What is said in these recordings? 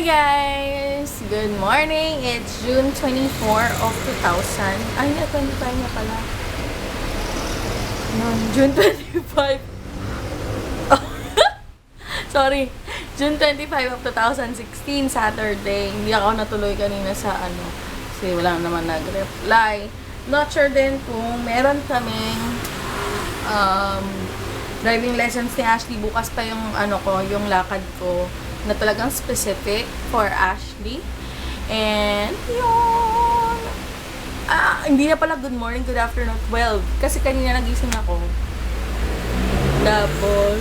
guys! Good morning! It's June 24 of 2000. Ay, na 25 na pala. Yun, June 25. Oh. Sorry. June 25 of 2016, Saturday. Hindi ako natuloy kanina sa kasi wala naman nag-reply. Not sure din kung meron kaming driving lessons ni Ashley. Bukas pa yung yung lakad ko na talagang specific for Ashley. And yun. Hindi na pala good morning, good afternoon, 12. Kasi kanina nagising ako. Tapos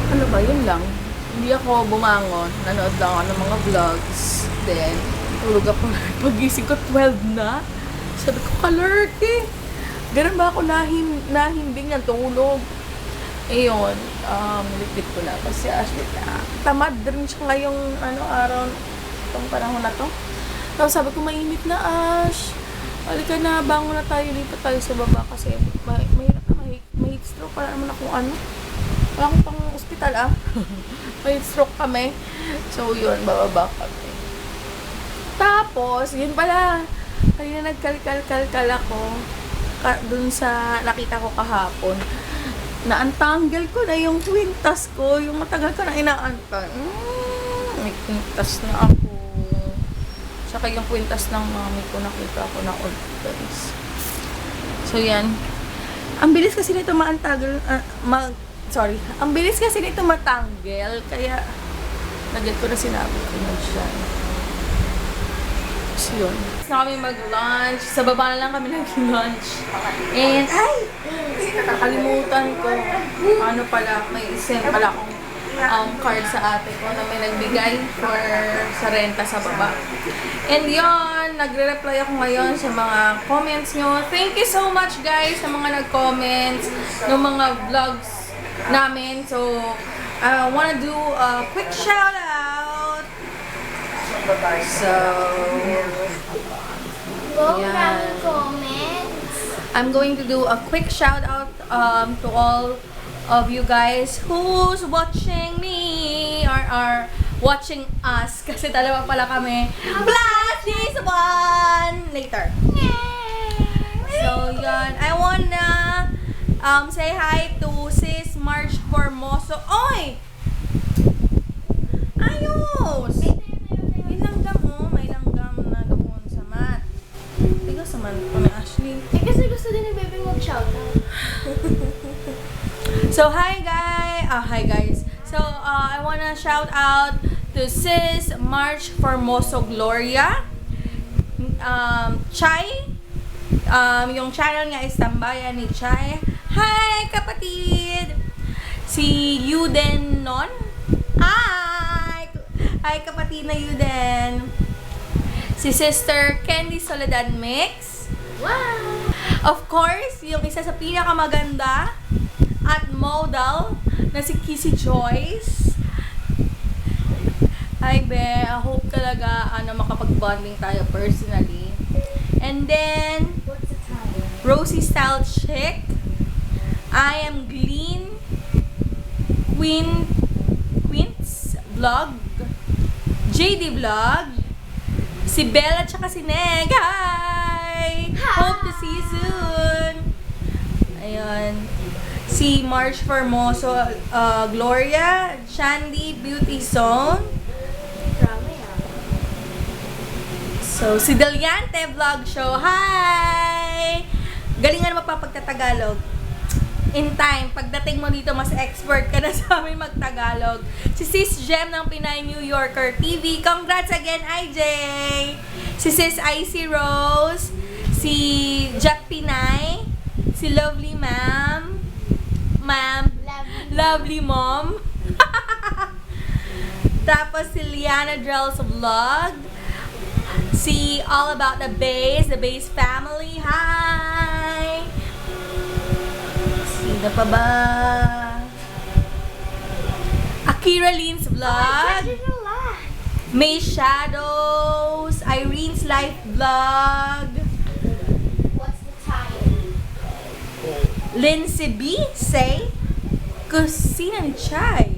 ano ba, yun lang. Hindi ako bumangon. Nanood lang ako ng mga vlogs. Then, tulog ako. Pag-gising ko, 12 na. Sabi ko, alert eh. Ganun ba ako nahimbing ng tulog? Ayun, nilipit ko na. Kasi Ashley, tamad rin siya ngayong araw, itong panahon na to. Tapos sabi ko, mainit na, Ash. Halika na, bangon na tayo, lipat tayo sa baba. Kasi mahirap na, may heat stroke. Wala naman akong wala akong pang ospital, may heat stroke kami. So, yun, bababa kami. Tapos, yun pala, kanina nagkalkal ako dun sa nakita ko kahapon. Naantanggal ko na yung kwintas ko. Yung matagal ko na inaantay. May kwintas na ako. Tsaka yung kwintas ng mami ko, nakita ko na old guys. So, yan. Ang bilis kasi nito maantanggal. Ang bilis kasi nito matanggal. Kaya, nagad ko na sinabi ko na siya. So, yun. Na kami mag-lunch. Sa baba na lang kami nag-lunch. And, nakakalimutan ko. May send pala akong card sa ate ko na may nagbigay sa renta sa baba. And yun, nagre-reply ako ngayon sa mga comments nyo. Thank you so much guys sa mga nag-comments ng mga vlogs namin. So, I wanna do a quick shout out. So, yeah. I'm going to do a quick shout out to all of you guys who's watching me or are watching us kasi dalawa pala kami. Plus this one later. So yan, I wanna say hi to Sis March Formoso. Oy! Ayos! May langgam may langgam na doon sa mat. Tigas naman kami Ashley. Kasi gusto din ni Bebe mag-shoutout. So, hi guys. So, I wanna shout out to Sis March Formoso Gloria. Chai. Yung channel niya is Tambayan ni Chai. Hi, kapatid! Si Yuden Non. Hi! Hi, kapatid na Yuden. Si Sister Candy Soledad Mix. Wow! Of course, yung isa sa pinakamaganda at model na si Kissy Joyce. Hi, Be. I hope talaga makapag-bonding tayo personally. And then, What's the time? Rosie Style Chick. I am Glean. Quints Vlog. JD Vlog. Si Bella tsaka si Neg. Hi! Hope to see you soon. Ayun. Si March Formoso, Gloria, Shandy Beauty Zone. So, si Deliante Vlog Show. Hi! Galingan mo pa pagtatagalog. In time, pagdating mo dito, mas expert ka na sa amin magtagalog. Si Sis Gem ng Pinay New Yorker TV. Congrats again, IJ! Si Sis Icy Rose. Si Jack Pinay. Si Lovely Ma'am. Lovely Mom. Tapos si Liana Drells Vlog. Si All About the Bass Family. Hi! Sino pa ba? Akira Lynn's Vlog. May Shadows. Irene's Life Vlog. What's the time? Lindsay B. Say. kusina ni Chai.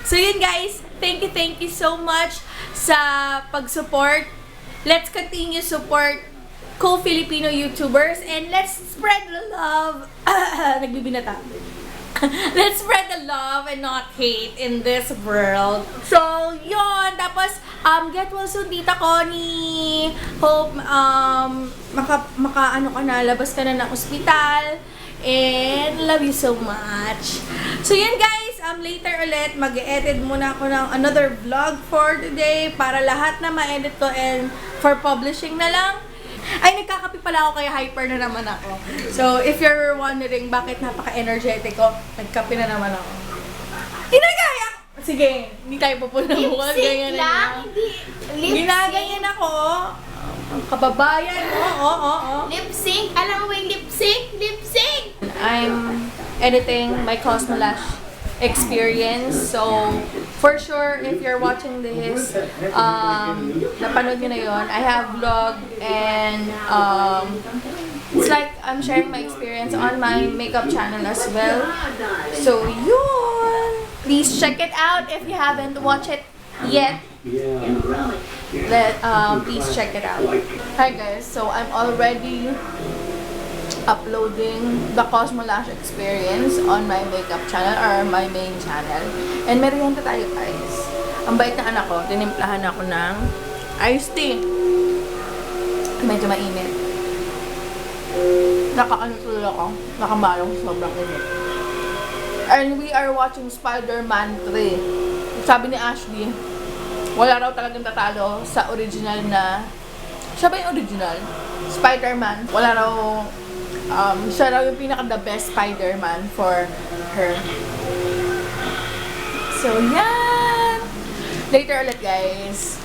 So yun guys, thank you so much sa pag-support. Let's continue support cool Filipino YouTubers and let's spread the love. Nagbibinata. Let's spread the love and not hate in this world. So, yun. Tapos, get well soon, Tita Connie. Hope, ano ka na, labas ka na ng ospital. And, love you so much. So, yun guys. Later ulit, mag-edit muna ako ng another vlog for today para lahat na ma-edit ko and for publishing na lang. Ay, nagkakape pala ako kaya hyper na naman ako. So, if you're wondering bakit napaka-energetic ko, nagkape na naman ako. Ginagaya! Sige, hindi tayo pupunta bukas. Lip-sync lang, hindi lip-sync. Ginaganyan ako. Ang kababayan. Oo. Lip-sync? Alam mo ba yung lip-sync? Lip-sync! I'm editing my Cosmolash experience. So, for sure, if you're watching this, napanood nyo na yun. I have vlog and it's like I'm sharing my experience on my makeup channel as well. So, yun! Please check it out if you haven't watched it yet. Please check it out. Hi guys, so I'm already uploading the Cosmolash experience on my makeup channel or my main channel. And merienda tayo guys. Ang bait na anak ko, tinimplahan ako ng iced tea. Medyo mainit. Nakaano tuloy ako. Nakamalong sobrang init. And we are watching Spider-Man 3. Sabi ni Ashley, wala raw talagang tatalo sa original na... Siya ba yung original? Spider-Man. Wala raw... siya raw yung pinaka-the best Spider-Man for her. So, yan! Later ulit, guys.